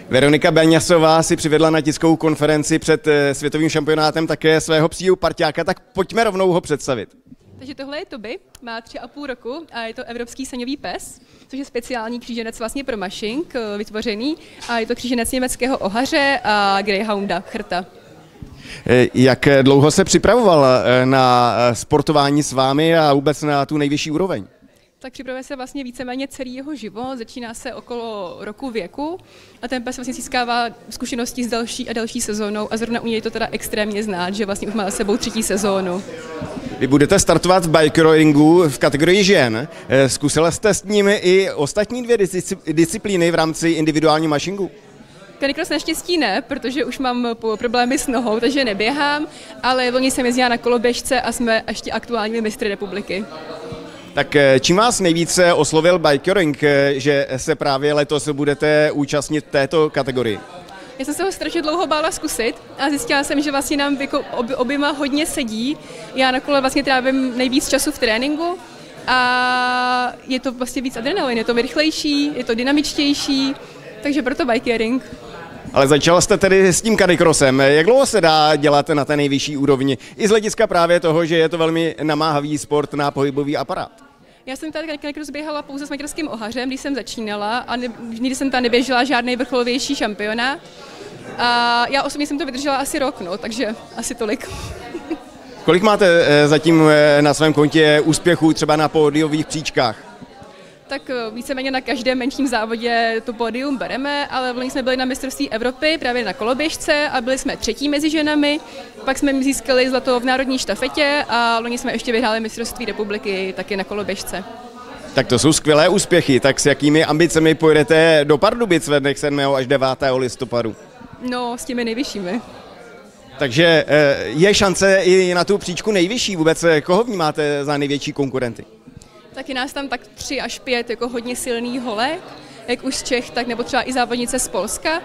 Veronika Beňasová si přivedla na tiskovou konferenci před světovým šampionátem také svého psího parťáka, tak pojďme rovnou ho představit. Takže tohle je Toby, má 3,5 roku a je to evropský saňový pes, což je speciální kříženec vlastně pro mašink vytvořený a je to kříženec německého ohaře a greyhounda, chrta. Jak dlouho se připravoval na sportování s vámi a vůbec na tu nejvyšší úroveň? Tak připravuje se vlastně víceméně celý jeho život, začíná se okolo roku věku a ten pes vlastně získává zkušenosti s další a další sezónou a zrovna u něj to teda extrémně znát, že vlastně už má za sebou 3. sezónu. Vy budete startovat v bikeroingu v kategorii žen. Zkusila jste s ním i ostatní 2 disciplíny v rámci individuální mašingu? Canicross naštěstí ne, protože už mám problémy s nohou, takže neběhám, ale loni jsem jezdila na koloběžce a jsme ještě aktuální mistry republiky. Tak čím vás nejvíce oslovil bikeering, že se právě letos budete účastnit této kategorii? Já jsem se ho strašně dlouho bála zkusit a zjistila jsem, že vlastně nám oběma hodně sedí. Já na kole vlastně trávím nejvíc času v tréninku a je to vlastně víc adrenalin, je to rychlejší, je to dynamičtější, takže proto bikeering. Ale začala jste tedy s tím canicrossem. Jak dlouho se dá dělat na té nejvyšší úrovni? I z hlediska právě toho, že je to velmi namáhavý sport na pohybový aparát. Já jsem tady canicross běhala pouze s maďarským ohařem, když jsem začínala a nikdy jsem tam neběžela žádný vrcholovější šampionát. A já osobně jsem to vydržela asi rok, no, takže asi tolik. Kolik máte zatím na svém kontě úspěchů třeba na pódiových příčkách? Tak víceméně na každém menším závodě to pódium bereme, ale loni jsme byli na mistrovství Evropy právě na koloběžce a byli jsme 3. mezi ženami, pak jsme získali zlato v národní štafetě a loni jsme ještě vyhráli mistrovství republiky taky na koloběžce. Tak to jsou skvělé úspěchy, tak s jakými ambicemi pojedete do Pardubic ve dnech 7. až 9. listopadu? No, s těmi nejvyššími. Takže je šance i na tu příčku nejvyšší vůbec, koho vnímáte za největší konkurenty? Tak je nás tam tak 3 až 5 jako hodně silný holek, jak už z Čech, tak nebo třeba i závodnice z Polska.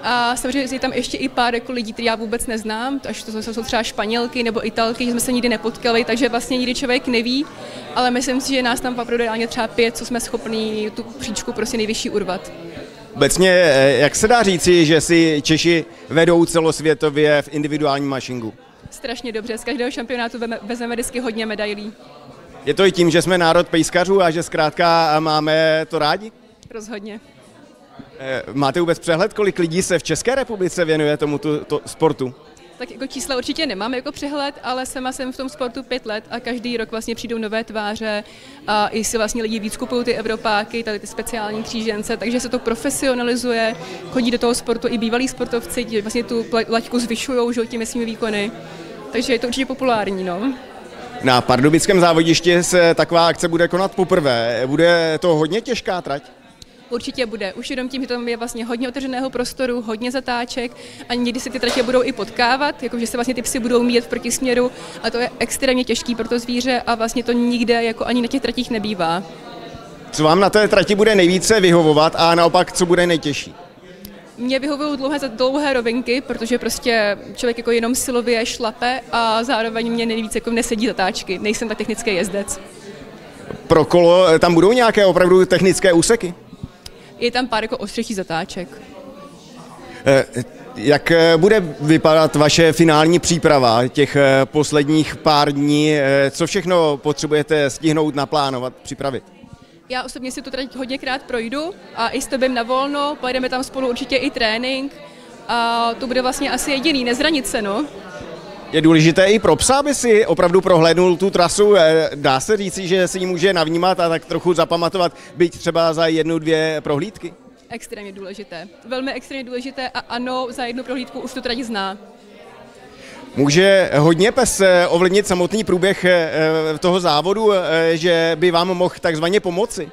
A samozřejmě je tam ještě i pár jako lidí, který já vůbec neznám, až to jsou třeba Španělky nebo Italky, že jsme se nikdy nepotkali, takže vlastně nikdy člověk neví, ale myslím si, že nás tam opravdu reálně třeba 5, co jsme schopní tu příčku prostě nejvyšší urvat. Obecně, jak se dá říci, že si Češi vedou celosvětově v individuálním mašingu? Strašně dobře, z každého šampionátu vezmeme vždycky hodně medailí. Je to i tím, že jsme národ pejskařů a že zkrátka máme to rádi? Rozhodně. Máte vůbec přehled, kolik lidí se v České republice věnuje tomuto sportu? Tak jako čísla určitě nemám jako přehled, ale sama jsem v tom sportu 5 let a každý rok vlastně přijdou nové tváře a i si vlastně lidi víc kupují ty Evropáky, tady ty speciální křížence, takže se to profesionalizuje, chodí do toho sportu i bývalí sportovci, ti vlastně tu laťku zvyšují těmi svými výkony, takže je to určitě populární, no. Na pardubickém závodišti se taková akce bude konat poprvé. Bude to hodně těžká trať? Určitě bude. Už jenom tím, že tam je vlastně hodně otevřeného prostoru, hodně zatáček a někdy se ty tratě budou i potkávat, jakože se vlastně ty psy budou míjet v protisměru a to je extrémně těžký pro to zvíře a vlastně to nikde jako ani na těch tratích nebývá. Co vám na té trati bude nejvíce vyhovovat a naopak, co bude nejtěžší? Mně vyhovují dlouhé rovinky, protože prostě člověk jako jenom silově šlape a zároveň mě nejvíc jako nesedí zatáčky. Nejsem tak technický jezdec. Pro kolo tam budou nějaké opravdu technické úseky? Je tam pár jako ostřejších zatáček. Jak bude vypadat vaše finální příprava těch posledních pár dní? Co všechno potřebujete stihnout, naplánovat, připravit? Já osobně si tu trať hodněkrát projdu a i s Tobem na volno, pojedeme tam spolu určitě i trénink a to bude vlastně asi jediný, nezranit se, no. Je důležité i pro psa, aby si opravdu prohlédnul tu trasu. Dá se říci, že si ji může navnímat a tak trochu zapamatovat, byť třeba za 1-2 prohlídky? Extrémně důležité. Velmi extrémně důležité a ano, za 1 prohlídku už tu trať zná. Může hodně pes ovlivnit samotný průběh toho závodu, že by vám mohl takzvaně pomoci?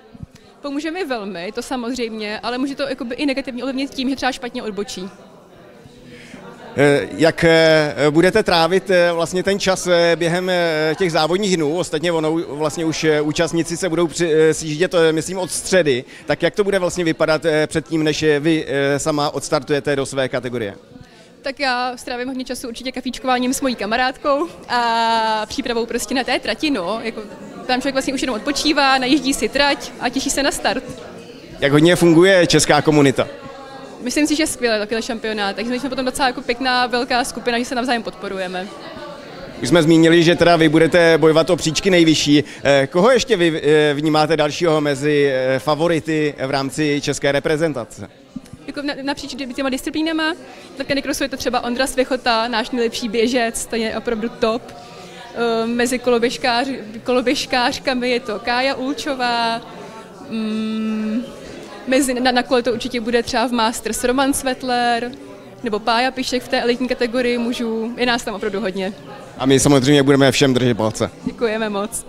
Pomůže mi velmi, to samozřejmě, ale může to i negativně ovlivnit tím, že třeba špatně odbočí. Jak budete trávit vlastně ten čas během těch závodních dnů? Ostatně vlastně už účastníci se budou sjíždět, myslím, od středy. Tak jak to bude vlastně vypadat předtím, než vy sama odstartujete do své kategorie? Tak já strávím hodně času určitě kafíčkováním s mojí kamarádkou a přípravou prostě na té trati, no. Jako, tam člověk vlastně už jenom odpočívá, najíždí si trať a těší se na start. Jak hodně funguje česká komunita? myslím si, že skvěle takovýhle šampionát, takže jsme potom docela jako pěkná velká skupina, že se navzájem podporujeme. Už jsme zmínili, že teda vy budete bojovat o příčky nejvyšší. Koho ještě vy vnímáte dalšího mezi favority v rámci české reprezentace? Jako napříč těma disciplínama, tak nekrosu je to třeba Ondra Svěchota, náš nejlepší běžec, to je opravdu top. Mezi koloběžkářkami je to Kája Ulčová, na kole to určitě bude třeba v Masters Roman Svetler, nebo Pája Pišek v té elitní kategorii mužů, je nás tam opravdu hodně. A my samozřejmě budeme všem držet palce. Děkujeme moc.